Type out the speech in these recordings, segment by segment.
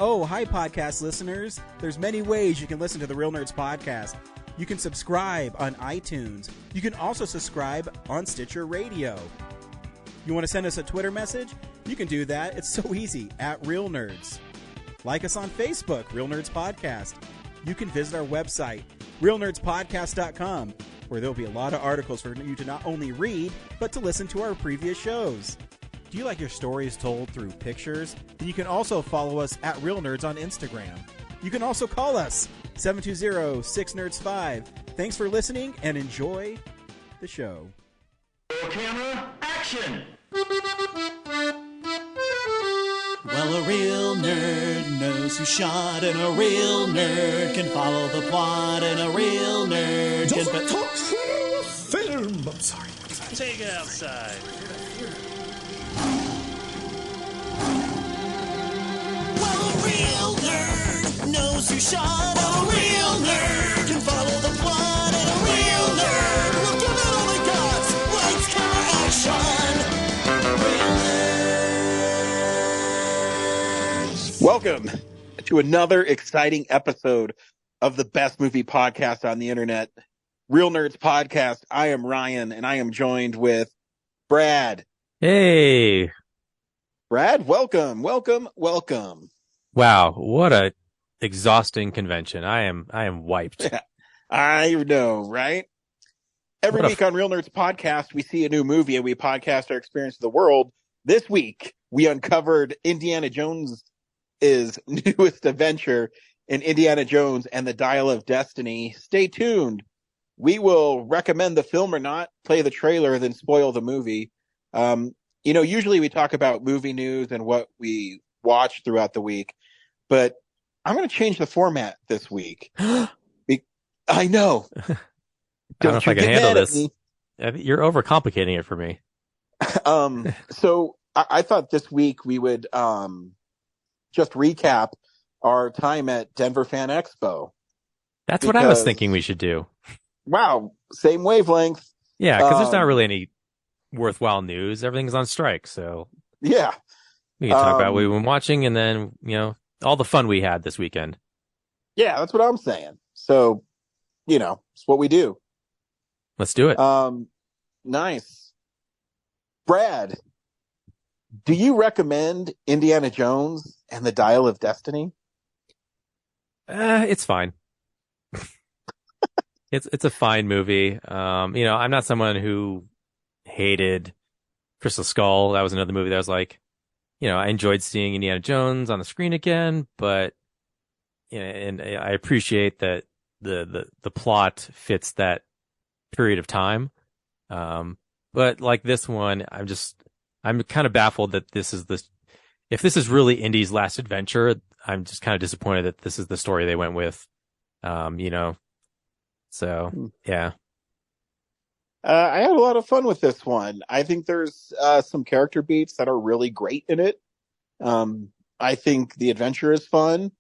Oh, hi, podcast listeners. There's many ways you can listen to the Real Nerds Podcast. You can subscribe on iTunes. You can also subscribe on Stitcher Radio. You want to send us a Twitter message? You can do that. It's so easy, at Real Nerds. Like us on Facebook, Real Nerds Podcast. You can visit our website, realnerdspodcast.com, where there'll be a lot of articles for you to not only read, but to listen to our previous shows. Do you like your stories told through pictures? Then you can also follow us at Real Nerds on Instagram. You can also call us, 720-6nerds5. Thanks for listening and enjoy the show. Camera, action! Well, a real nerd knows who shot, and a real nerd can follow the plot, and a real nerd Doesn't talk film. I'm sorry. Take it outside. Well, a real nerd knows who shot, and a real nerd can follow the plot, and a real nerd will give it all they got. Lights, camera, action. Real nerds. Welcome to another exciting episode of the best movie podcast on the internet, Real Nerds Podcast. I am Ryan, and I am joined with Brad. Hey. Brad, welcome. Wow, what a exhausting convention. I am wiped. I know, right? Every week on Real Nerds Podcast, we see a new movie and we podcast our experience of the world. This week, we uncovered Indiana Jones' newest adventure in Indiana Jones and the Dial of Destiny. Stay tuned. We will recommend the film or not, play the trailer, then spoil the movie. Usually we talk about movie news and what we watch throughout the week, but I'm going to change the format this week. I know. I don't know if I can handle this. You're overcomplicating it for me. So I thought this week we would just recap our time at Denver Fan Expo. That's what I was thinking we should do. Wow, same wavelength. Yeah, because there's not really any worthwhile news. Everything's on strike, so yeah, we can talk about what we've been watching, and then all the fun we had this weekend. Yeah, that's what I'm saying. So, it's what we do. Let's do it. Nice. Brad, do you recommend Indiana Jones and the Dial of Destiny? It's fine. It's a fine movie. I'm not someone who hated Crystal Skull. That was another movie that was like, I enjoyed seeing Indiana Jones on the screen again, but and I appreciate that the plot fits that period of time. But like this one, I'm kind of baffled that if this is really Indy's last adventure, I'm just kind of disappointed that this is the story they went with. So yeah. I had a lot of fun with this one. I think there's some character beats that are really great in it. I think the adventure is fun.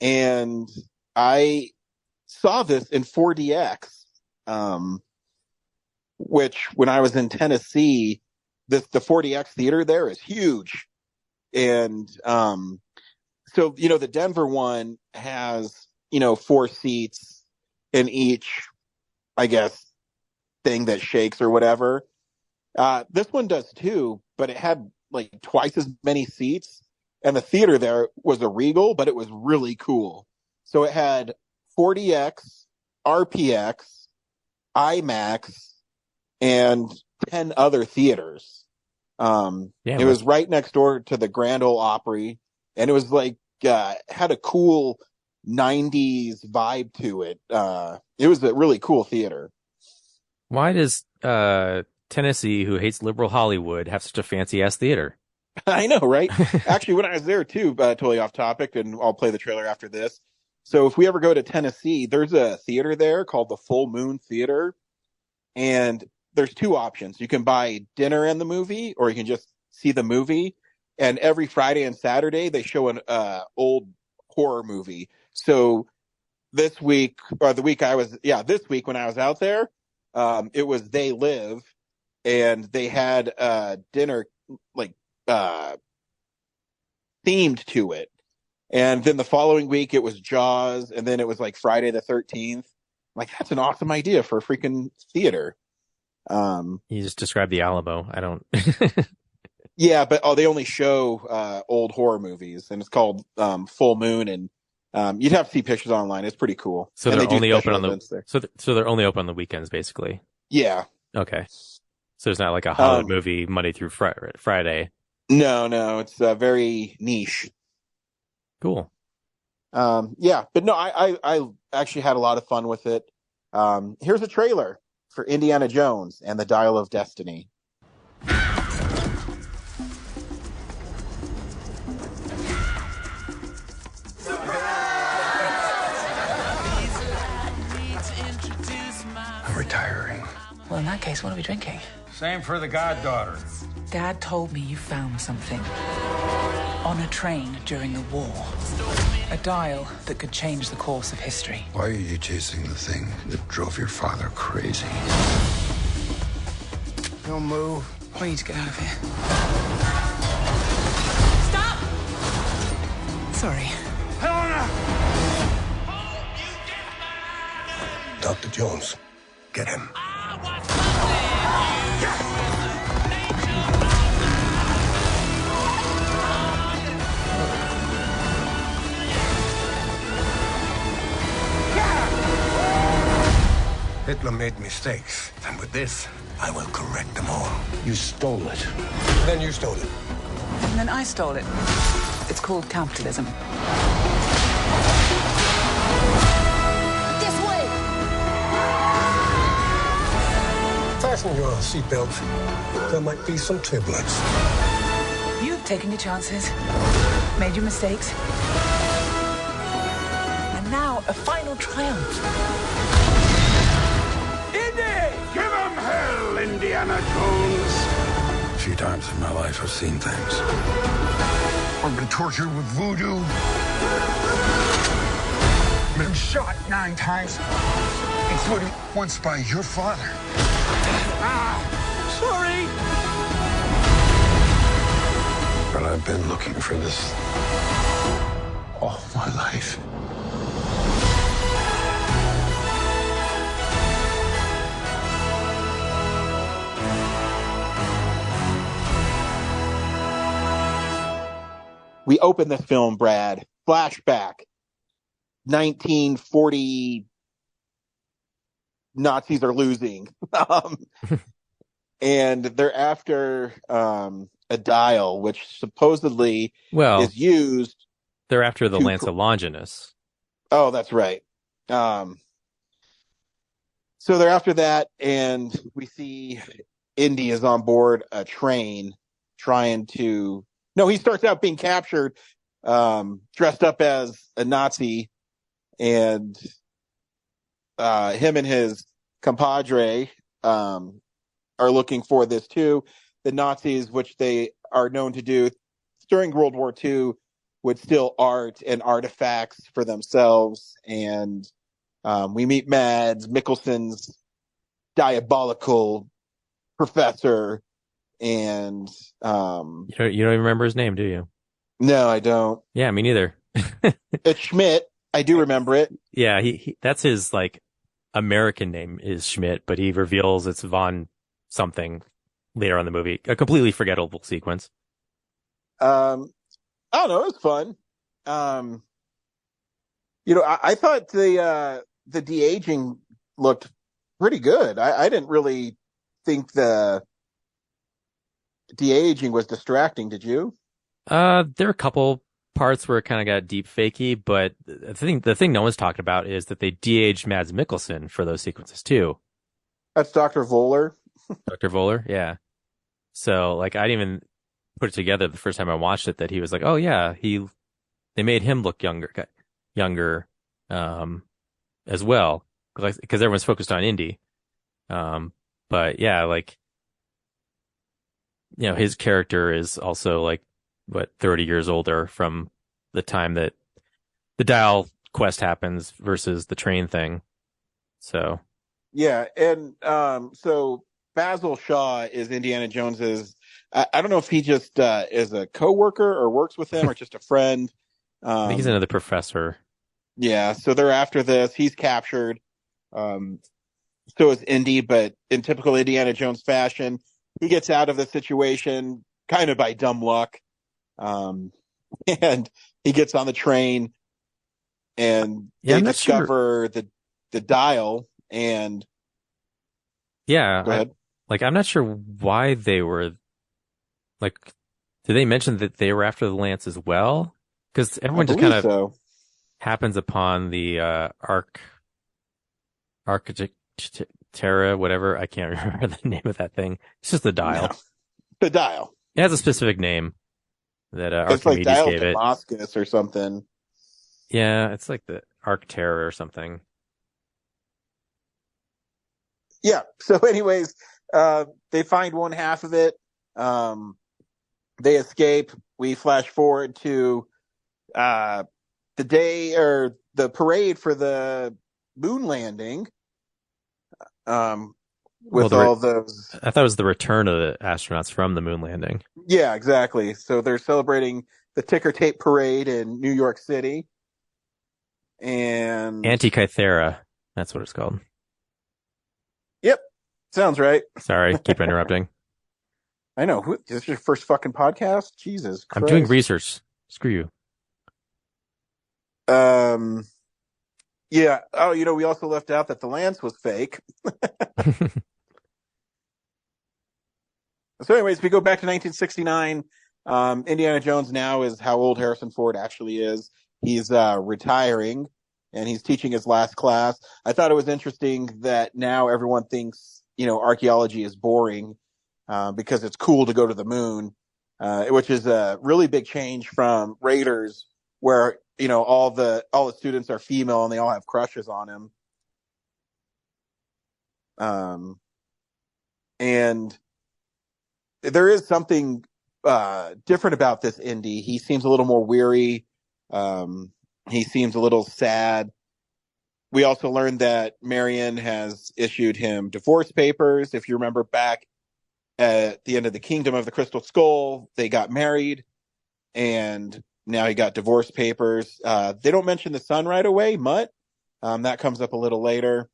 And I saw this in 4DX, which when I was in Tennessee, the 4DX theater there is huge. And so, the Denver one has, 4 seats in each, I guess, thing that shakes or whatever. This one does too, but it had like twice as many seats, and the theater there was a Regal, but it was really cool. So it had 4DX, RPX, IMAX, and 10 other theaters. It was right next door to the Grand Ole Opry, and it was like had a cool 90s vibe to it. It was a really cool theater. Why does Tennessee, who hates liberal Hollywood, have such a fancy ass theater? I know, right? Actually, when I was there too, totally off topic, and I'll play the trailer after this. So if we ever go to Tennessee, there's a theater there called the Full Moon Theater, and there's 2 options. You can buy dinner and the movie, or you can just see the movie. And every Friday and Saturday, they show an old horror movie. So this week, or this week when I was out there, it was They Live, and they had dinner like themed to it. And then the following week it was Jaws, and then it was like Friday the 13th. Like, that's an awesome idea for a freaking theater. You just described the Alamo. I don't. Yeah, but they only show old horror movies, and it's called Full Moon, and you'd have to see pictures online. It's pretty cool. So And they're they do only open special on the events there. so they're only open on the weekends, basically. Yeah. Okay. So it's not like a Hollywood movie Monday through Friday. No, it's very niche. Cool. Yeah, but no, I actually had a lot of fun with it. Here's a trailer for Indiana Jones and the Dial of Destiny. I'm retiring. Well, in that case, what are we drinking? Same for the goddaughter. Dad told me you found something. On a train during the war. A dial that could change the course of history. Why are you chasing the thing that drove your father crazy? Don't move. We need to get out of here. Stop! Sorry. Dr. Jones, get him. Hitler made mistakes, and with this, I will correct them all. You stole it. Then you stole it. And then I stole it. It's called capitalism. This way! Fasten your seatbelt. There might be some turbulence. You've taken your chances, made your mistakes. And now, a final triumph. Give him hell, Indiana Jones! A few times in my life, I've seen things. I've been tortured with voodoo. Been shot 9 times, including once by your father. Sorry! But I've been looking for this all my life. We open this film, Brad, flashback, 1940, Nazis are losing. And they're after a dial, which supposedly is used. They're after the Lance of Longinus. Oh, that's right. So they're after that, and we see Indy is on board a train trying to... No, he starts out being captured, dressed up as a Nazi, and him and his compadre are looking for this too. The Nazis, which they are known to do during World War II, would steal art and artifacts for themselves. And we meet Mads Mikkelsen's diabolical professor. And You don't even remember his name, do you? no, I don't. Yeah, me neither. It's Schmidt. I do remember it. Yeah, he that's his like American name is Schmidt, but he reveals it's von something later on in the movie. A completely forgettable sequence. I don't know. It was fun. I thought the de-aging looked pretty good. I didn't really think de-aging was distracting. Did you? There are a couple parts where it kind of got deep fakey, but the thing no one's talking about is that they de-aged Mads Mikkelsen for those sequences too. That's Dr. Voller. Dr. Voller, yeah. So like I didn't even put it together the first time I watched it that he was like, oh yeah, they made him look younger, as well, because everyone's focused on Indy. But yeah, like, his character is also like, 30 years older from the time that the dial quest happens versus the train thing. So. Yeah. And, so Basil Shaw is Indiana Jones's, I don't know if he just, is a coworker or works with him or just a friend. I think he's another professor. Yeah, so they're after this. He's captured. So is Indy, but in typical Indiana Jones fashion, he gets out of the situation kind of by dumb luck. And he gets on the train, and Yeah, they I'm not sure. discover the dial. And Yeah, go ahead. I'm not sure why they were like. Did they mention that they were after the Lance as well? Because I everyone just kind believe of so. happens upon the Architectura, whatever. I can't remember the name of that thing. It's just the dial. No. The dial. It has a specific name that It's like Archimedes Dial gave it. Damascus or something. Yeah, it's like the Arcterra or something. Yeah. So, anyways, they find one half of it. They escape. We flash forward to the day or the parade for the moon landing. With all those. I thought it was the return of the astronauts from the moon landing. Yeah, exactly. So they're celebrating the ticker tape parade in New York City. And Antikythera. That's what it's called. Yep. Sounds right. Sorry, keep interrupting. I know. Is this your first fucking podcast? Jesus Christ. I'm doing research. Screw you. Yeah. Oh, we also left out that the Lance was fake. So anyways, we go back to 1969. Indiana Jones now is how old Harrison Ford actually is. He's retiring, and he's teaching his last class. I thought it was interesting that now everyone thinks, archaeology is boring because it's cool to go to the moon, which is a really big change from Raiders, where all the students are female and they all have crushes on him. And there is something different about this Indy. He seems a little more weary. He seems a little sad. We also learned that Marion has issued him divorce papers. If you remember back at the end of the Kingdom of the Crystal Skull, they got married, and now he got divorce papers. They don't mention the son right away, Mutt. That comes up a little later.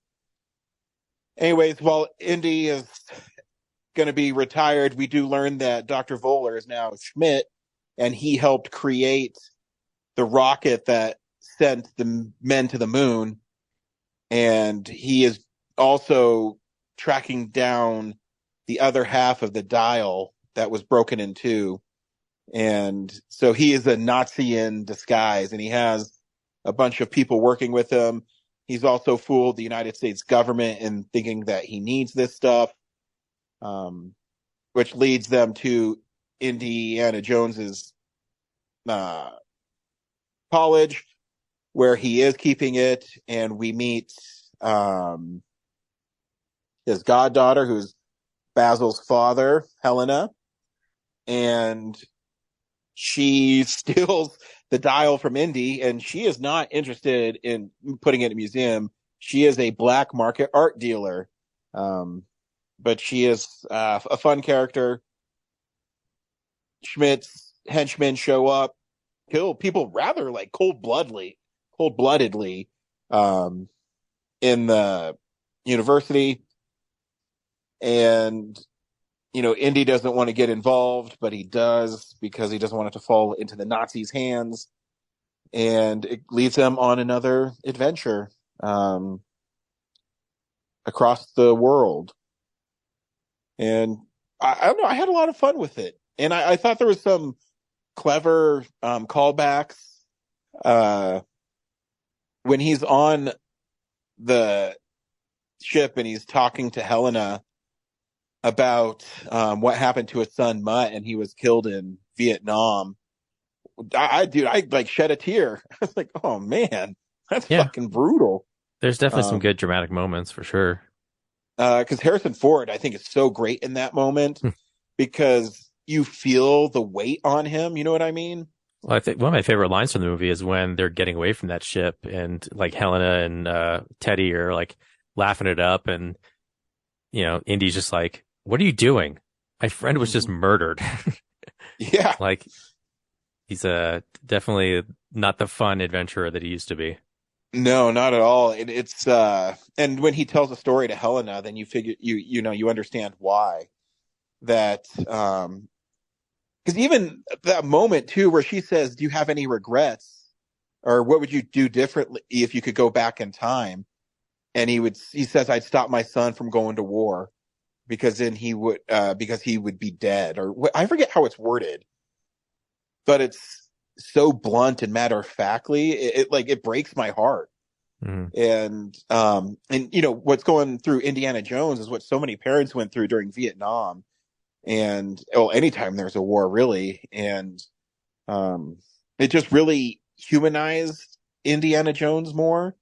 Anyways, while Indy is going to be retired, we do learn that Dr. Voller is now Schmidt, and he helped create the rocket that sent the men to the moon. And he is also tracking down the other half of the dial that was broken in two. And so he is a Nazi in disguise, and he has a bunch of people working with him. He's also fooled the United States government in thinking that he needs this stuff. Which leads them to Indiana Jones's college, where he is keeping it, and we meet his goddaughter, who's Basil's father, Helena, and she steals the dial from Indy, and she is not interested in putting it in a museum. She is a black market art dealer. But she is a fun character. Schmidt's henchmen show up, kill people rather cold-bloodedly in the university. And, Indy doesn't want to get involved, but he does because he doesn't want it to fall into the Nazis' hands. And it leads them on another adventure across the world. And I don't know, I had a lot of fun with it. And I thought there was some clever callbacks. When he's on the ship and he's talking to Helena about what happened to his son Mutt, and he was killed in Vietnam. I shed a tear. I was like, oh man, that's fucking brutal. There's definitely some good dramatic moments for sure. Because Harrison Ford, I think, is so great in that moment because you feel the weight on him. You know what I mean? Well, I think one of my favorite lines from the movie is when they're getting away from that ship, and Helena and Teddy are laughing it up, and Indy's just like, "What are you doing? My friend was just murdered." Yeah. He's definitely not the fun adventurer that he used to be. No, not at all. It's and when he tells a story to Helena, then you figure you understand why. That because even that moment too, where she says, "Do you have any regrets, or what would you do differently if you could go back in time?" And he says, "I'd stop my son from going to war because then he would be dead," or I forget how it's worded, but it's so blunt and matter of factly. It breaks my heart. Mhm. And what's going through Indiana Jones is what so many parents went through during Vietnam, and anytime there's a war, really. And it just really humanized Indiana Jones more,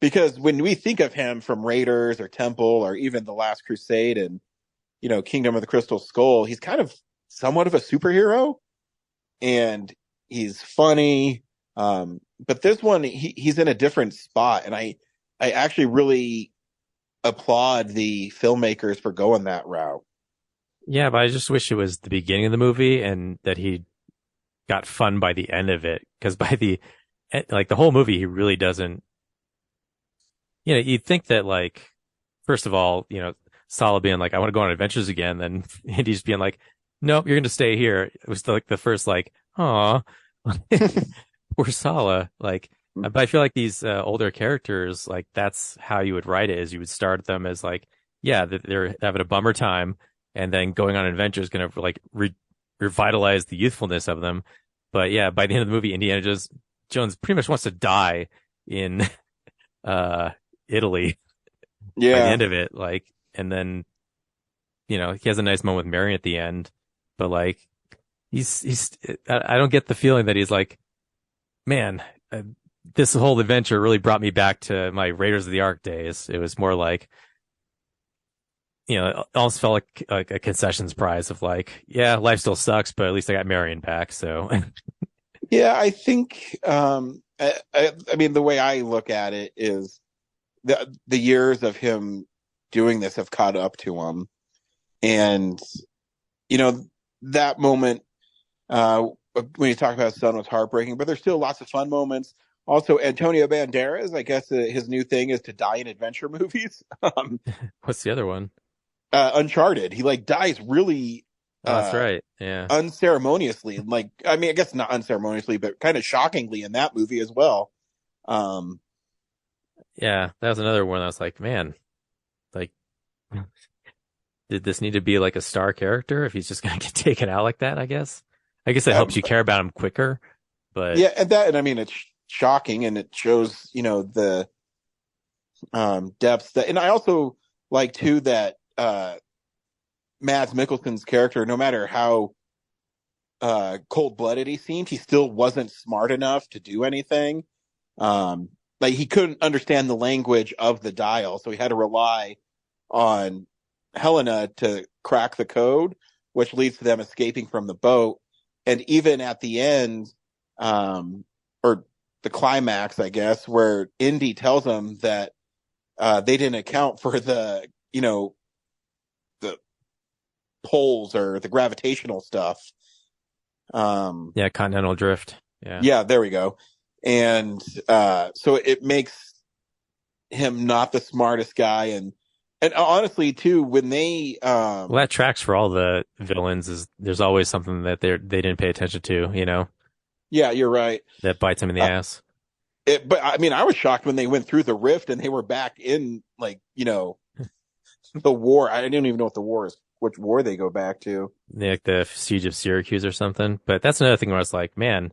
because when we think of him from Raiders or Temple or even The Last Crusade and Kingdom of the Crystal Skull, he's kind of somewhat of a superhero, and he's funny. But this one, he's in a different spot, and I actually really applaud the filmmakers for going that route. Yeah, but I just wish it was the beginning of the movie and that he got fun by the end of it. Because by the whole movie, he really doesn't. You'd think that first of all, Sala being like, "I want to go on adventures again," then Indy's being like, "Nope, you're going to stay here." It was the first "Aw." Poor Sala. But I feel like these older characters, that's how you would write it, is you would start them as they're having a bummer time, and then going on adventure is going to revitalize the youthfulness of them. But yeah, by the end of the movie, Indiana Jones pretty much wants to die in Italy. Yeah. By the end of it, and then he has a nice moment with Marion at the end, but he's I don't get the feeling that he's man, this whole adventure really brought me back to my Raiders of the Ark days. It was more it almost felt like a concessions prize of yeah, life still sucks, but at least I got Marion back. So yeah, I think I mean, the way I look at it is the years of him doing this have caught up to him, and that moment when you talk about his son was heartbreaking, but there's still lots of fun moments. Also, Antonio Banderas, I guess his new thing is to die in adventure movies. What's the other one? Uncharted. He dies really. That's right. Yeah. Unceremoniously. I mean, I guess not unceremoniously, but kind of shockingly in that movie as well. Yeah, that was another one. I was like, man, did this need to be a star character if he's just gonna get taken out like that? I guess it helps you care about him quicker. But yeah, and I mean, it's shocking, and it shows the depth and I also like too that Mads Mikkelsen's character, no matter how cold-blooded he seemed, he still wasn't smart enough to do anything. He couldn't understand the language of the dial, so he had to rely on Helena to crack the code, which leads to them escaping from the boat. And even at the end, or the climax, I guess, where Indy tells them that they didn't account for the poles or the gravitational stuff. Yeah, continental drift. Yeah, there we go. And so it makes him not the smartest guy, and honestly too, when they well, that tracks for all the villains. Is there's always something that they didn't pay attention to, Yeah, you're right. That bites them in the ass. But I mean, I was shocked when they went through the rift and they were back in the war. I didn't even know what the war is, which war they go back to. The Siege of Syracuse or something. But that's another thing where I was like, man,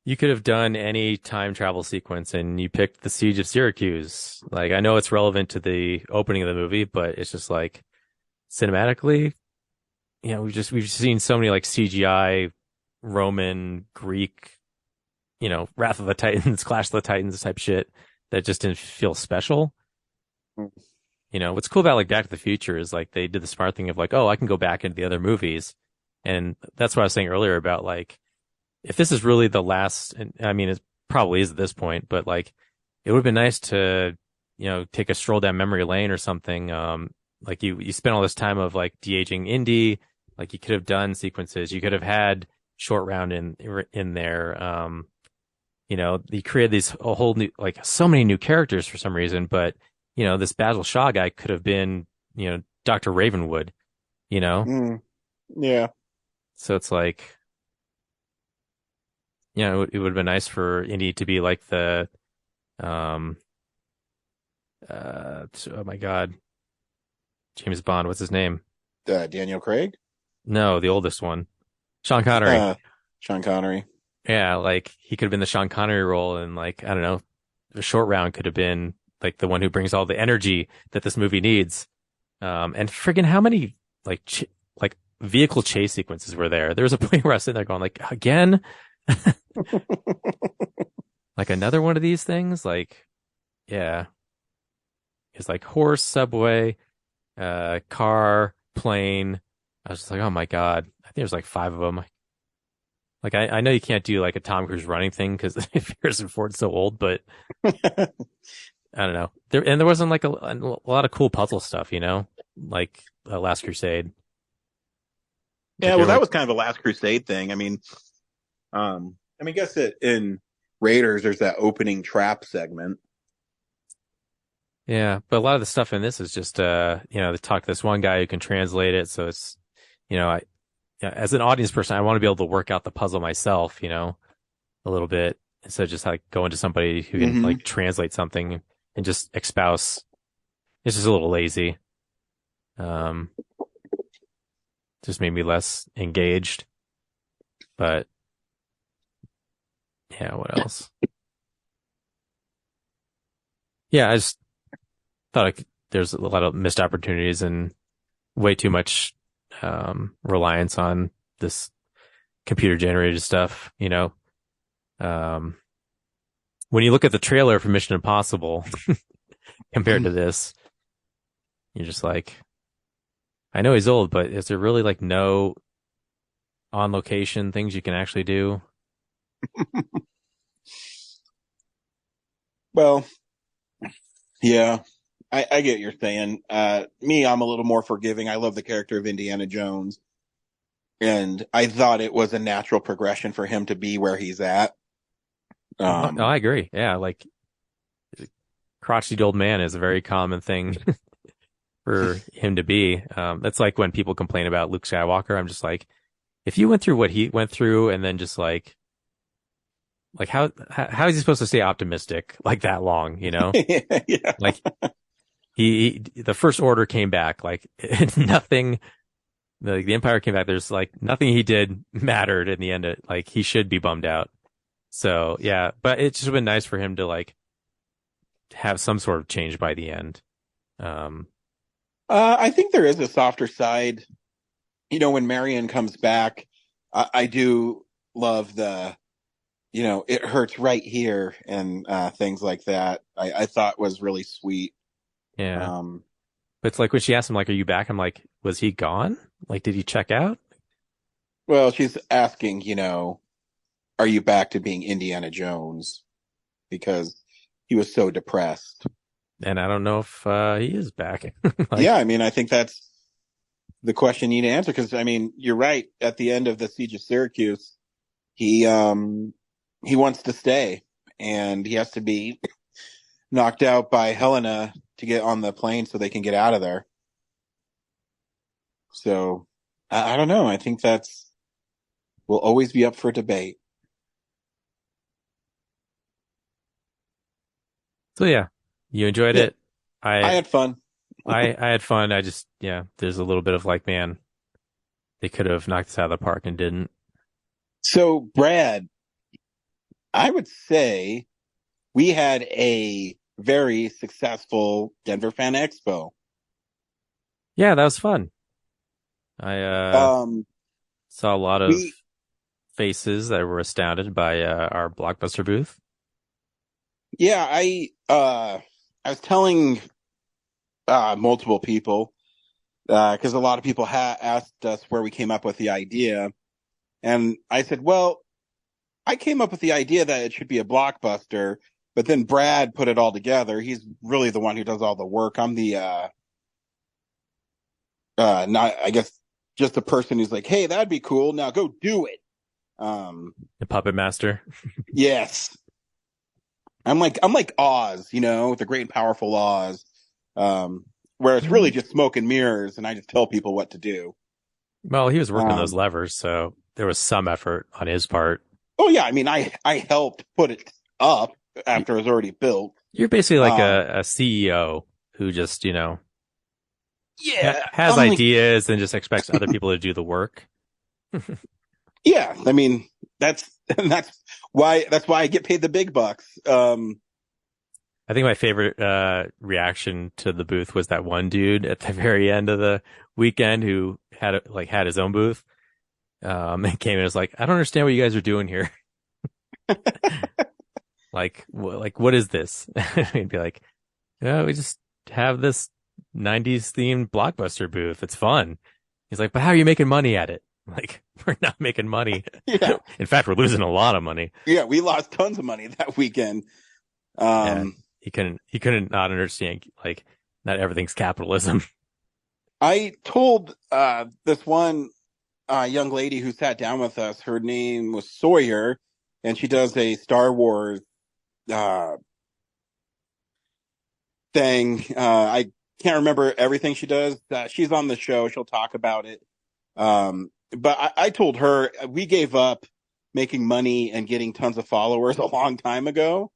you could have done any time travel sequence and you picked the Siege of Syracuse. I know it's relevant to the opening of the movie, but it's just cinematically, we've seen so many CGI, Roman, Greek, Wrath of the Titans, Clash of the Titans type shit that just didn't feel special. What's cool about Back to the Future is they did the smart thing of oh, I can go back into the other movies. And that's what I was saying earlier about if this is really the last, and I mean, it probably is at this point, but it would have been nice to, take a stroll down memory lane or something. You spent all this time of de-aging Indy. You could have done sequences. You could have had short round in there. He created these a whole new, like so many new characters for some reason, but this Basil Shaw guy could have been, Dr. Ravenwood, Yeah. So it's like, it would have been nice for Indy to be like the, oh my God, James Bond, what's his name? Daniel Craig? No, the oldest one. Sean Connery. Sean Connery. Yeah, like he could have been the Sean Connery role, and like, I don't know, the short round could have been like the one who brings all the energy that this movie needs. And friggin' how many like vehicle chase sequences were there? There was a point where I was sitting there going like, again? Like another one of these things? Like, yeah. It's like horse, subway, car, plane. I was just like, oh my God. I think there's like 5 of them. Like, I know you can't do like a Tom Cruise running thing because Harrison Ford's so old, but I don't know. There wasn't like a lot of cool puzzle stuff, like Last Crusade. Yeah, well, that was kind of a Last Crusade thing. I mean, I guess in Raiders, there's that opening trap segment. Yeah, but a lot of the stuff in this is just, they talk to this one guy who can translate it. So it's, as an audience person, I want to be able to work out the puzzle myself, a little bit instead of just like going to somebody who can like translate something and just espouse. It's just a little lazy. Just made me less engaged. But yeah, what else? Yeah, I just thought there's a lot of missed opportunities and way too much reliance on this computer generated stuff, when you look at the trailer for Mission Impossible compared to this, you're just like, I know he's old, but is there really like no on location things you can actually do? Well, yeah. I get what you're saying. Me, I'm a little more forgiving. I love the character of Indiana Jones. And I thought it was a natural progression for him to be where he's at. No, I agree. Yeah, like crotchety old man is a very common thing for him to be. That's like when people complain about Luke Skywalker. I'm just like, if you went through what he went through and then just like how is he supposed to stay optimistic like that long, Yeah. Like he the First Order came back, like nothing, the Empire came back. There's like nothing he did mattered in the end. Like he should be bummed out. So yeah, but it's just been nice for him to like have some sort of change by the end. I think there is a softer side. When Marion comes back, I do love the, it hurts right here and things like that. I thought was really sweet. Yeah. But it's like when she asked him, like, are you back? I'm like, was he gone? Like, did he check out? Well, she's asking, are you back to being Indiana Jones? Because he was so depressed. And I don't know if he is back. Yeah, I think that's the question you need to answer. Because, you're right. At the end of the Siege of Syracuse, he wants to stay. And he has to be knocked out by Helena to get on the plane so they can get out of there. So, I don't know. I think will always be up for debate. So yeah, you enjoyed it. I had fun. I had fun. I just, there's a little bit of like, man, they could have knocked us out of the park and didn't. So Brad, I would say we had a very successful Denver Fan Expo. Yeah, that was fun. I saw a lot of faces that were astounded by our Blockbuster booth. Yeah, I was telling multiple people because a lot of people asked us where we came up with the idea, and I said, well, I came up with the idea that it should be a Blockbuster, but then Brad put it all together. He's really the one who does all the work. I'm the not, I guess, just the person who's like, hey, that'd be cool. Now go do it. The Puppet Master. Yes. I'm like Oz, the great and powerful Oz. Where it's really just smoke and mirrors, and I just tell people what to do. Well, he was working those levers, so there was some effort on his part. Oh yeah, I mean, I helped put it up after it was already built. You're basically like a CEO who just, has I'm ideas and just expects other people to do the work. Yeah, I mean, that's why I get paid the big bucks. I think my favorite reaction to the booth was that one dude at the very end of the weekend who had his own booth. And came in and was like, I don't understand what you guys are doing here. What is this? He'd be like, yeah, we just have this 90s themed Blockbuster booth. It's fun. He's like, but how are you making money at it? Like, we're not making money. Yeah. In fact, we're losing a lot of money. Yeah, we lost tons of money that weekend. He couldn't not understand, like, not everything's capitalism. I told this one young lady who sat down with us, her name was Sawyer, and she does a Star Wars thing. I can't remember everything she does. She's on the show. She'll talk about it. But I told her we gave up making money and getting tons of followers a long time ago.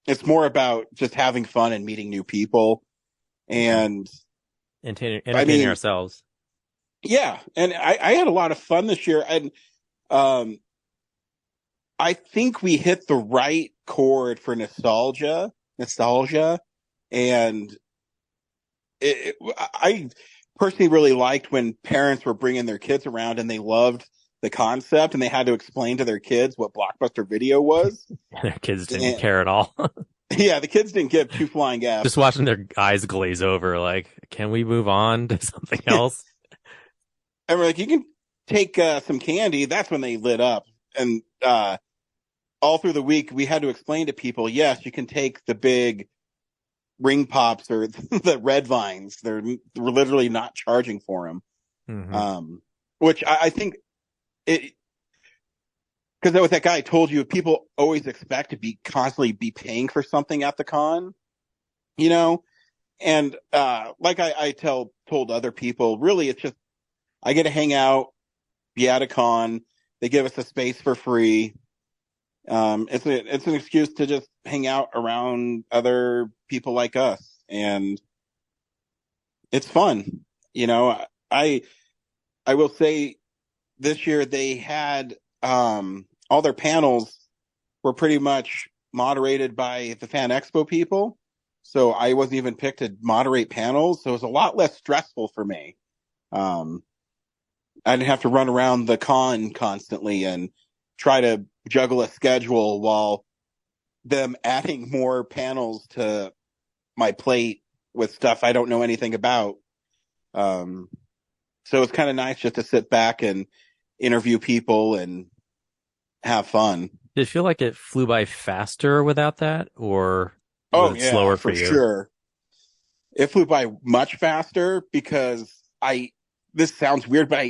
It's more about just having fun and meeting new people and entertaining ourselves. Yeah. And I had a lot of fun this year. And I think we hit the right chord for nostalgia. And I personally really liked when parents were bringing their kids around and they loved the concept and they had to explain to their kids what Blockbuster Video was. Their kids didn't care at all. Yeah, the kids didn't give two flying Fs. Just watching their eyes glaze over, like, can we move on to something else? And we're like, you can take some candy. That's when they lit up. And all through the week, we had to explain to people, yes, you can take the big ring pops or the red vines. We're literally not charging for them. Mm-hmm. Which I think it, because that was that guy I told you, people always expect to be constantly be paying for something at the con, and like I told other people, really, it's just, I get to hang out, be at a con. They give us a space for free. It's an excuse to just hang out around other people like us, and it's fun. I will say this year they had all their panels were pretty much moderated by the Fan Expo people, so I wasn't even picked to moderate panels, so it was a lot less stressful for me. I didn't have to run around the con constantly and try to juggle a schedule while them adding more panels to my plate with stuff I don't know anything about. So it's kind of nice just to sit back and interview people and have fun. Did it feel like it flew by faster without that, or was it slower for you? Sure. It flew by much faster because this sounds weird, but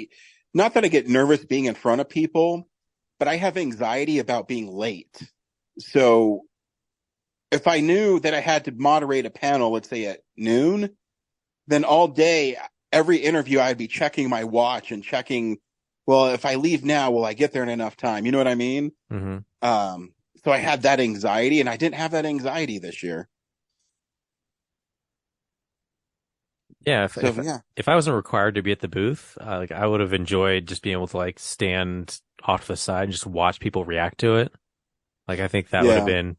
not that I get nervous being in front of people, but I have anxiety about being late. So if I knew that I had to moderate a panel, let's say at noon, then all day, every interview, I'd be checking my watch and checking, well, if I leave now, will I get there in enough time? You know what I mean? Mm-hmm. So I had that anxiety, and I didn't have that anxiety this year. Yeah, if I wasn't required to be at the booth, I would have enjoyed just being able to stand off to the side and just watch people react to it. I think that would have been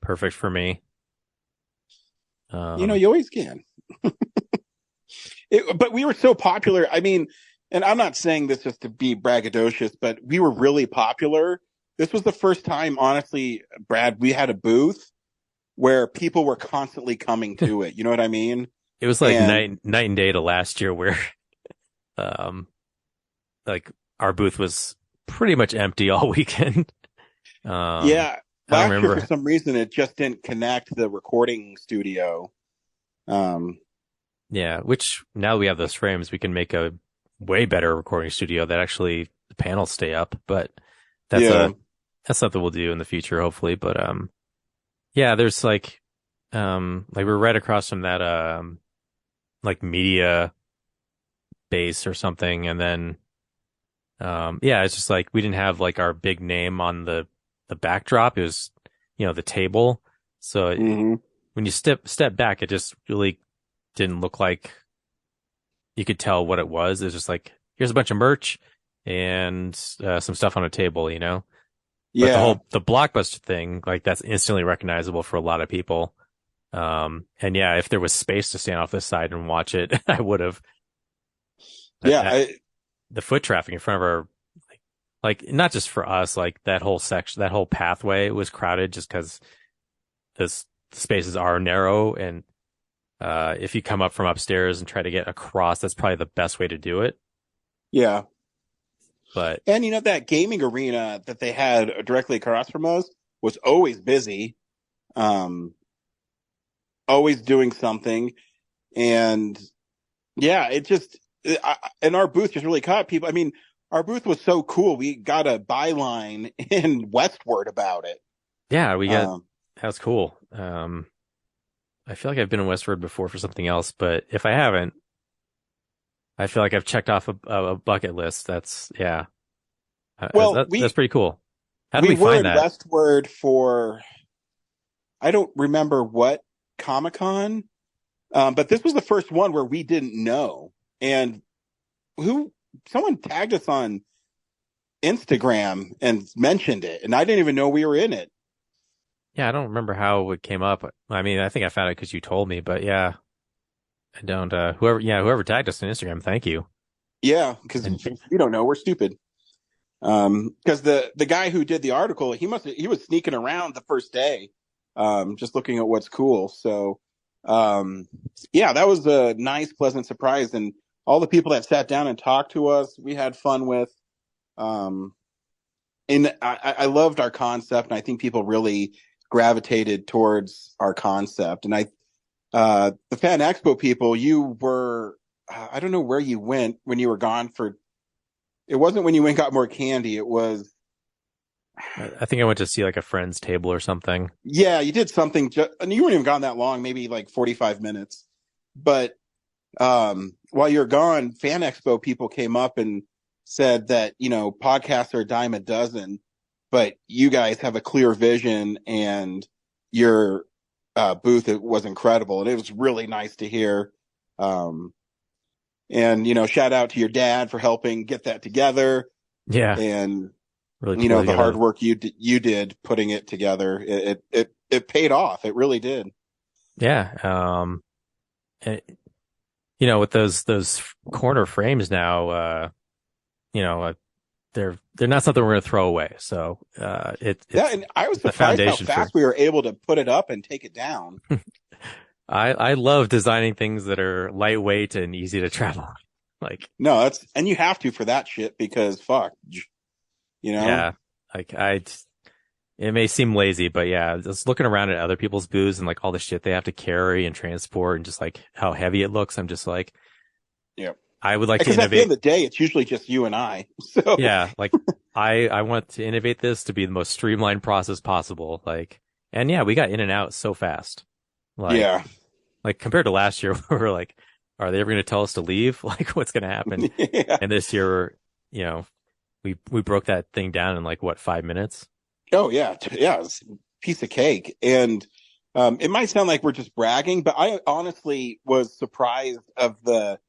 perfect for me. You always can. But we were so popular. I mean, and I'm not saying this just to be braggadocious, but we were really popular. This was the first time, honestly, Brad, we had a booth where people were constantly coming to it. You know what I mean? It was night and day to last year, where our booth was pretty much empty all weekend. Last year for some reason it just didn't connect the recording studio. Which now we have those frames, we can make a way better recording studio that actually the panels stay up, but that's that's something we'll do in the future, hopefully. But yeah, there's like we're right across from that like media base or something, and then yeah, it's just like we didn't have like our big name on the backdrop. It was, the table. So when you step back, it just really didn't look like you could tell what it was. It's just like, here's a bunch of merch and some stuff on a table, But the Blockbuster thing, like that's instantly recognizable for a lot of people. And yeah, if there was space to stand off this side and watch it, I would have. The foot traffic in front of our, like not just for us, like that whole section, that whole pathway was crowded just because the spaces are narrow, and if you come up from upstairs and try to get across, that's probably the best way to do it. Yeah. But and that gaming arena that they had directly across from us was always busy, always doing something, and yeah, and our booth just really caught people. I mean, our booth was so cool. We got a byline in Westward about it. Yeah, that was cool. I feel like I've been in Westward before for something else, but if I haven't, I feel like I've checked off a bucket list. That's that's pretty cool. How do we find that? We were in Westward for, I don't remember what Comic-Con, but this was the first one where we didn't know. And someone tagged us on Instagram and mentioned it, and I didn't even know we were in it. Yeah, I don't remember how it came up. I mean, I think I found it because you told me, but yeah, I don't. Whoever tagged us on Instagram, thank you. Yeah, because we don't know, we're stupid. Because the guy who did the article, he was sneaking around the first day, just looking at what's cool. So, yeah, that was a nice, pleasant surprise, and all the people that sat down and talked to us, we had fun with. And I loved our concept, and I think people really gravitated towards our concept. And the Fan Expo people, you were, I don't know where you went when you were gone it wasn't when you went and got more candy. It was, I think I went to see like a friend's table or something. Yeah, you did something, and you weren't even gone that long, maybe like 45 minutes. But while you're gone, Fan Expo people came up and said that, podcasts are a dime a dozen, but you guys have a clear vision, and your booth was incredible. And it was really nice to hear. And, shout out to your dad for helping get that together. Yeah. And, really the hard work you did putting it together. It paid off. It really did. Yeah. With those corner frames now, they're not something we're going to throw away. So, and I was surprised how fast we were able to put it up and take it down. I love designing things that are lightweight and easy to travel. No, and you have to for that shit, because fuck, Yeah. It may seem lazy, but yeah, just looking around at other people's booths and like all the shit they have to carry and transport and just like how heavy it looks, I'm just like, yeah, I would like to innovate. At the end of the day, it's usually just you and I. So yeah, like I want to innovate this to be the most streamlined process possible. And yeah, we got in and out so fast. Compared to last year, we were like, are they ever going to tell us to leave? Like, what's going to happen? Yeah. And this year, we broke that thing down in 5 minutes. Oh yeah. Yeah. It's a piece of cake. And, it might sound like we're just bragging, but I honestly was surprised of the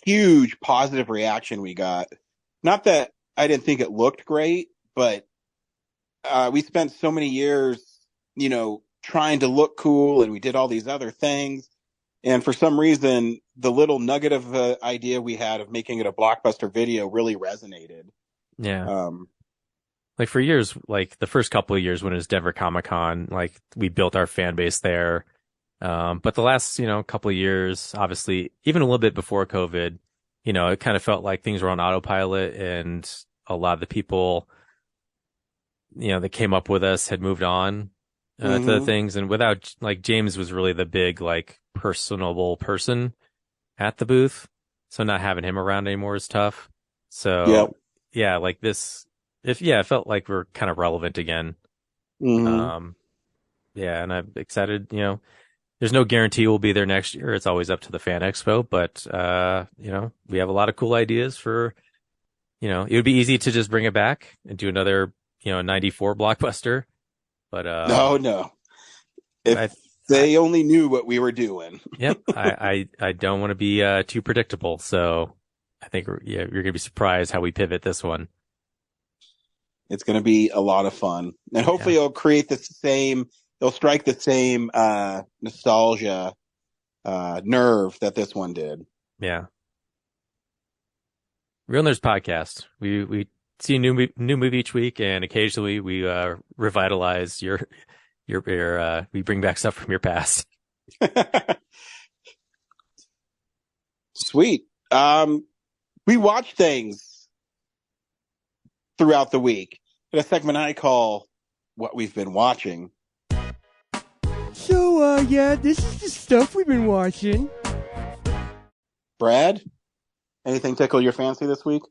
huge positive reaction we got. Not that I didn't think it looked great, but, we spent so many years, trying to look cool, and we did all these other things. And for some reason, the little nugget of idea we had of making it a blockbuster video really resonated. Yeah. For years, the first couple of years when it was Denver Comic-Con, we built our fan base there. But the last, couple of years, obviously, even a little bit before COVID, it kind of felt like things were on autopilot, and a lot of the people, that came up with us had moved on to the things. And without, James was really the big, personable person at the booth. So not having him around anymore is tough. So yeah, like this, it felt like we're kind of relevant again. Mhm. Yeah, and I'm excited, there's no guarantee we'll be there next year. It's always up to the Fan Expo, but, we have a lot of cool ideas for, it would be easy to just bring it back and do another, 94 blockbuster, but, No. If they only knew what we were doing. Yep. I don't want to be, too predictable. So I think, you're going to be surprised how we pivot this one. It's going to be a lot of fun, and hopefully it'll strike the same nostalgia nerve that this one did. Yeah. Real Nerds Podcast. We see a new movie each week, and occasionally we revitalize your we bring back stuff from your past. Sweet. We watch things throughout the week in a segment I call What We've Been Watching. So, this is the stuff we've been watching. Brad, anything tickle your fancy this week?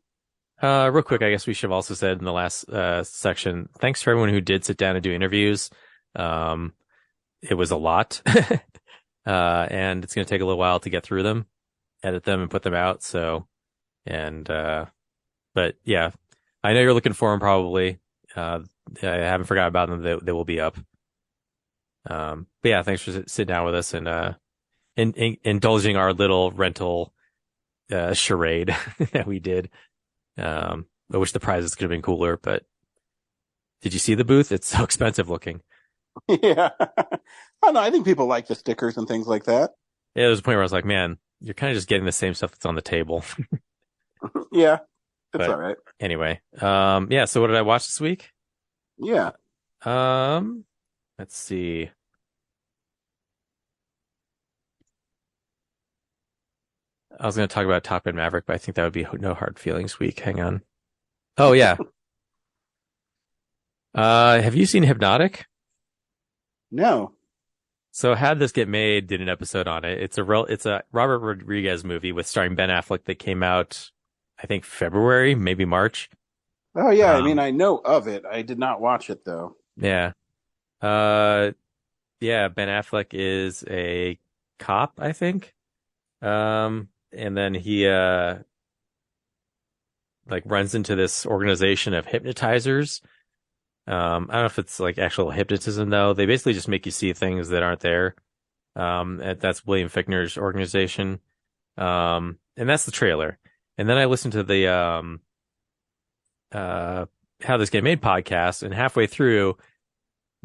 Real quick, I guess we should have also said in the last section, thanks for everyone who did sit down and do interviews. It was a lot. And it's going to take a little while to get through them, edit them, and put them out. So, but yeah, I know you're looking for them probably. I haven't forgotten about them. They will be up. But yeah, thanks for sitting down with us and indulging our little rental charade that we did. I wish the prizes could have been cooler, but did you see the booth? It's so expensive looking. Yeah. I don't know. I think people like the stickers and things like that. Yeah, there was a point where I was like, man, you're kind of just getting the same stuff that's on the table. Yeah. It's But all right. anyway, yeah, so what did I watch this week? Yeah. Let's see. I was going to talk about Top Gun Maverick, but I think that would be No Hard Feelings week. Hang on. Oh, yeah. Have you seen Hypnotic? No. So Had This Get Made did an episode on it. It's a Robert Rodriguez movie with starring Ben Affleck that came out, I think, February, maybe March. Oh, yeah. I mean, I know of it. I did not watch it, though. Yeah. Yeah, Ben Affleck is a cop, I think. And then he runs into this organization of hypnotizers. I don't know if it's like actual hypnotism though. They basically just make you see things that aren't there. That's William Fichtner's organization. And that's the trailer. And then I listened to the How This Get Made podcast, and halfway through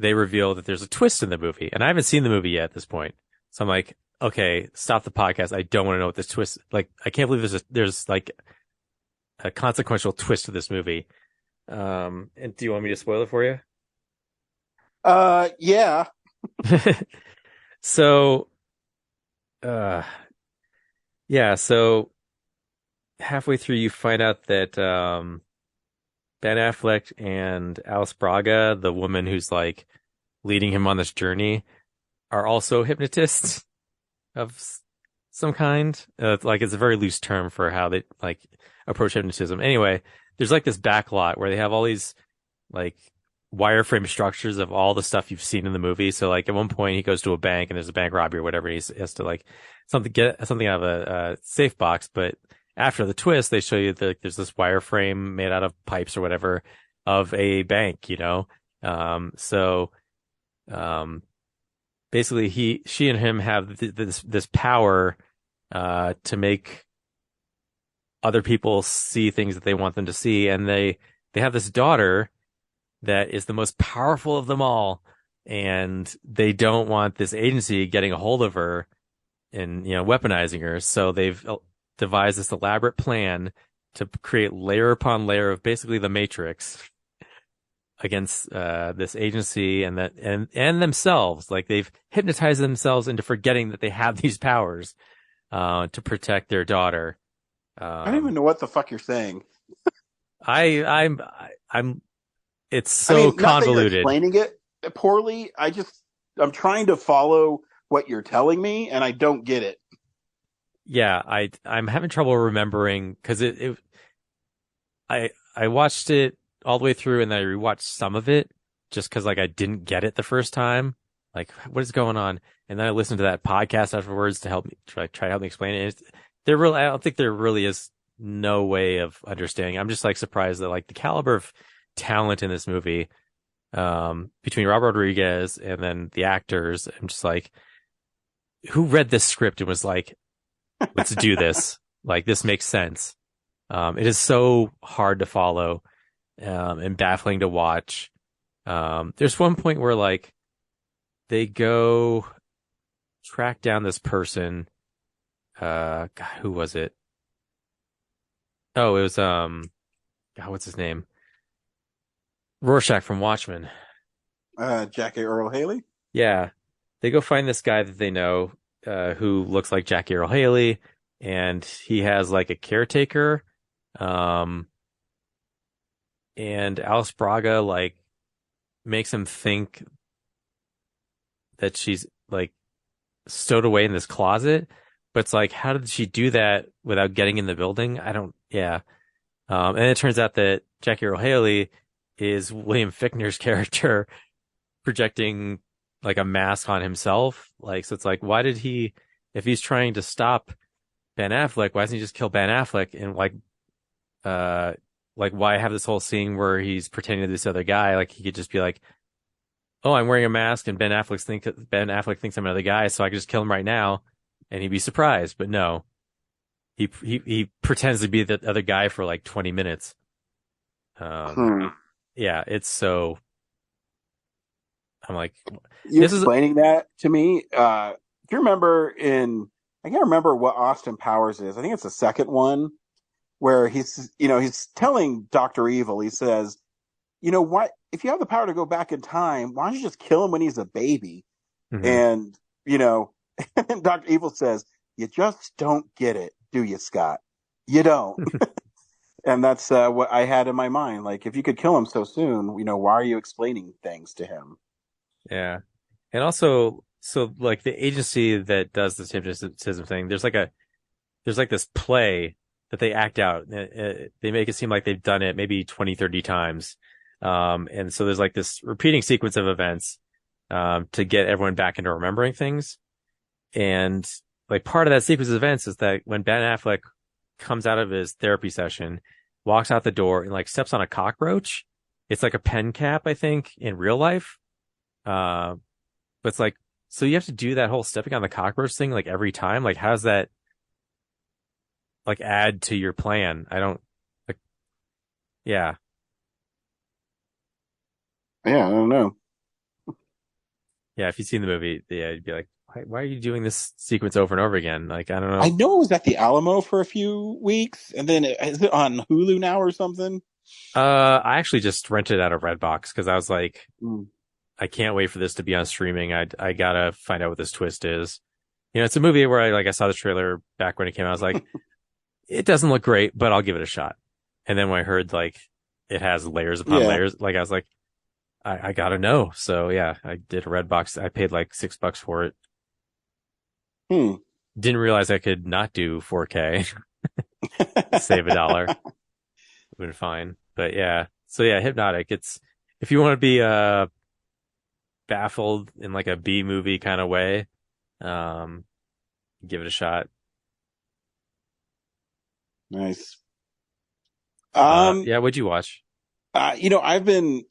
they reveal that there's a twist in the movie. And I haven't seen the movie yet at this point. So I'm like, okay, stop the podcast. I don't want to know what this twist, like, I can't believe there's like a consequential twist to this movie. And do you want me to spoil it for you? Yeah. So, yeah, so halfway through you find out that, Ben Affleck and Alice Braga, the woman who's like leading him on this journey, are also hypnotists of some kind. Like it's a very loose term for how they like approach hypnotism. Anyway, there's like this back lot where they have all these like wireframe structures of all the stuff you've seen in the movie. So like at one point he goes to a bank and there's a bank robbery or whatever. And he has to like get something out of a safe box. But after the twist, they show you that there's this wireframe made out of pipes or whatever of a bank, basically she and him have this power, to make other people see things that they want them to see. And they have this daughter that is the most powerful of them all. And they don't want this agency getting a hold of her and, weaponizing her. So they've devised this elaborate plan to create layer upon layer of basically the Matrix against this agency and themselves. Like they've hypnotized themselves into forgetting that they have these powers to protect their daughter. I don't even know what the fuck you're saying. I'm it's so convoluted. Not that you're explaining it poorly. I'm trying to follow what you're telling me, and I don't get it. Yeah, I'm having trouble remembering because I I watched it all the way through, and then I rewatched some of it just because like I didn't get it the first time. Like, what is going on? And then I listened to that podcast afterwards to help me try to help me explain it. I don't think there really is no way of understanding. I'm just like surprised that like the caliber of talent in this movie, between Robert Rodriguez and then the actors, I'm just like, who read this script and was like, let's do this. Like, this makes sense. It is so hard to follow, and baffling to watch. There's one point where like they go track down this person. God, who was it? Oh, it was God, what's his name? Rorschach from Watchmen. Jackie Earl Haley. Yeah, they go find this guy that they know, who looks like Jackie Earl Haley, and he has like a caretaker. And Alice Braga like makes him think that she's like stowed away in this closet, but it's like, how did she do that without getting in the building? Yeah. And it turns out that Jackie Earl Haley is William Fichtner's character projecting like a mask on himself. Like, so it's like, why did he, if he's trying to stop Ben Affleck, why doesn't he just kill Ben Affleck? And like why have this whole scene where he's pretending to this other guy? Like, he could just be like, oh, I'm wearing a mask and Ben Affleck thinks I'm another guy, so I could just kill him right now and he'd be surprised. But no, he pretends to be the other guy for like 20 minutes. Yeah, it's so, I'm like, you explaining that to me. Do you remember I can't remember what Austin Powers is. I think it's the second one where he's telling Dr. Evil, he says, why, if you have the power to go back in time, why don't you just kill him when he's a baby? Mm-hmm. And, and Dr. Evil says, you just don't get it, do you, Scott? You don't. And that's what I had in my mind. Like, if you could kill him so soon, why are you explaining things to him? Yeah. And also, so like the agency that does this hypnotism thing, there's like this play that they act out. They make it seem like they've done it maybe 20, 30 times. And so there's like this repeating sequence of events, to get everyone back into remembering things. And like part of that sequence of events is that when Ben Affleck comes out of his therapy session, walks out the door and like steps on a cockroach. It's like a pen cap, I think, in real life. But it's like, so you have to do that whole stepping on the cockroach thing like every time. Like, how does that like add to your plan? I don't like, yeah. Yeah, I don't know. Yeah, if you've seen the movie, yeah, you'd be like, why are you doing this sequence over and over again? Like, I don't know. I know it was at the Alamo for a few weeks, and then is it on Hulu now or something? I actually just rented it out of Redbox because I was like, I can't wait for this to be on streaming. I gotta find out what this twist is. It's a movie where I saw the trailer back when it came out. I was like, it doesn't look great, but I'll give it a shot. And then when I heard like it has layers upon layers, like I was like, I gotta know. So yeah, I did a Redbox. I paid like $6 for it. Didn't realize I could not do 4K. Save $1. Would have been fine. But yeah. So yeah, Hypnotic. It's, if you want to be baffled in like a B movie kind of way, give it a shot. Nice. Yeah, what'd you watch? I've been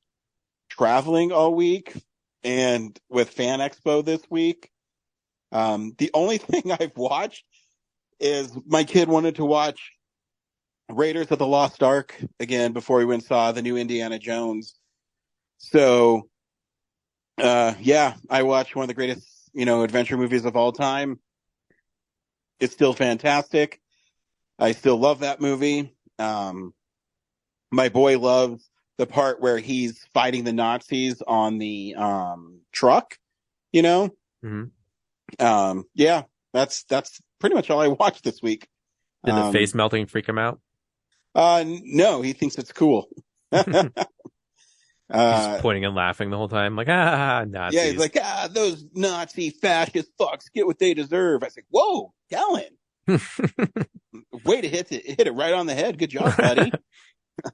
traveling all week and with Fan Expo this week. The only thing I've watched is my kid wanted to watch Raiders of the Lost Ark again before he went and saw the new Indiana Jones. So, yeah, I watched one of the greatest, adventure movies of all time. It's still fantastic. I still love that movie. My boy loves the part where he's fighting the Nazis on the truck, Mm-hmm. Yeah, that's pretty much all I watched this week. Did the face melting freak him out? No, he thinks it's cool. He's pointing and laughing the whole time, like, Nazis. Yeah, he's like, those Nazi fascist fucks get what they deserve. I was like, whoa, Dallin. Way to hit it right on the head. Good job, buddy.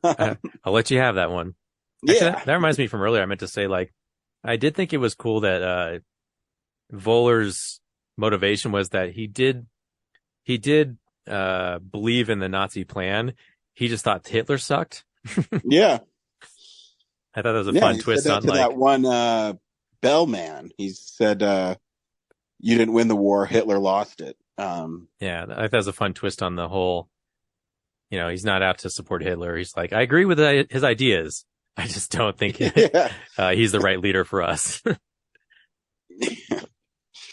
I'll let you have that one. Actually, Yeah. that reminds me from earlier. I meant to say, like, I did think it was cool that Voeller's motivation was that he did believe in the Nazi plan. He just thought Hitler sucked. Yeah. I thought that was a fun he twist said that on to like, that one bellman. He said, "You didn't win the war. Hitler lost it." yeah, I thought that was a fun twist on the whole. You know, he's not out to support Hitler. He's like, I agree with his ideas. I just don't think he's the right leader for us.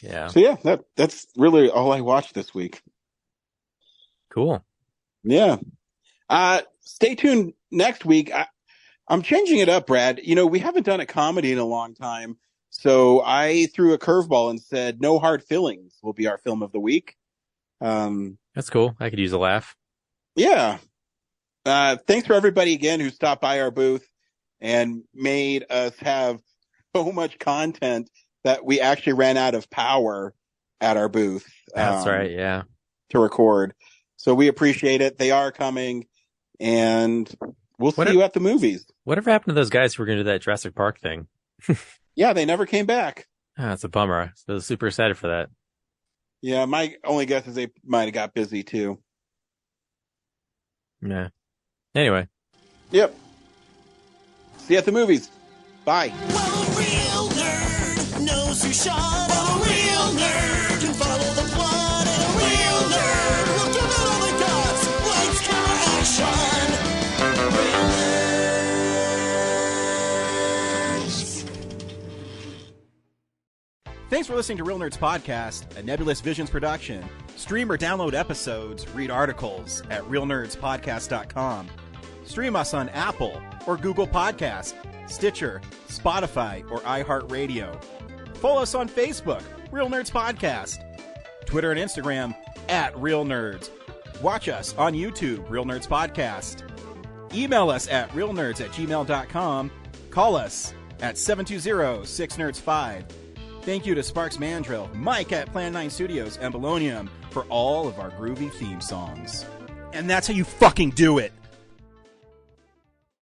Yeah. So yeah, that's really all I watched this week. Cool. Yeah. Stay tuned next week. I'm changing it up, Brad. You know, we haven't done a comedy in a long time. So I threw a curveball and said, No Hard Feelings will be our film of the week. That's cool. I could use a laugh. Yeah. Thanks for everybody again who stopped by our booth and made us have so much content that we actually ran out of power at our booth. That's right. Yeah. To record. So we appreciate it. They are coming, and we'll see you at the movies. Whatever happened to those guys who were going to do that Jurassic Park thing? Yeah, they never came back. That's a bummer. So I was super excited for that. Yeah, my only guess is they might have got busy too. Yeah. Anyway. Yep. See you at the movies. Bye. Well, a real nerd knows who shot. Well, a real nerd can follow the plot. And a real nerd will give it all they got. Lights, camera, action. Real nerds. Thanks for listening to Real Nerds Podcast, a Nebulous Visions production. Stream or download episodes, read articles at realnerdspodcast.com. Stream us on Apple or Google Podcast, Stitcher, Spotify, or iHeartRadio. Follow us on Facebook, Real Nerds Podcast. Twitter and Instagram at Real Nerds. Watch us on YouTube, Real Nerds Podcast. Email us at realnerds@gmail.com. Call us at 720-6nerds5. Thank you to Sparks Mandrill, Mike at Plan 9 Studios, and Bolognium for all of our groovy theme songs. And that's how you fucking do it!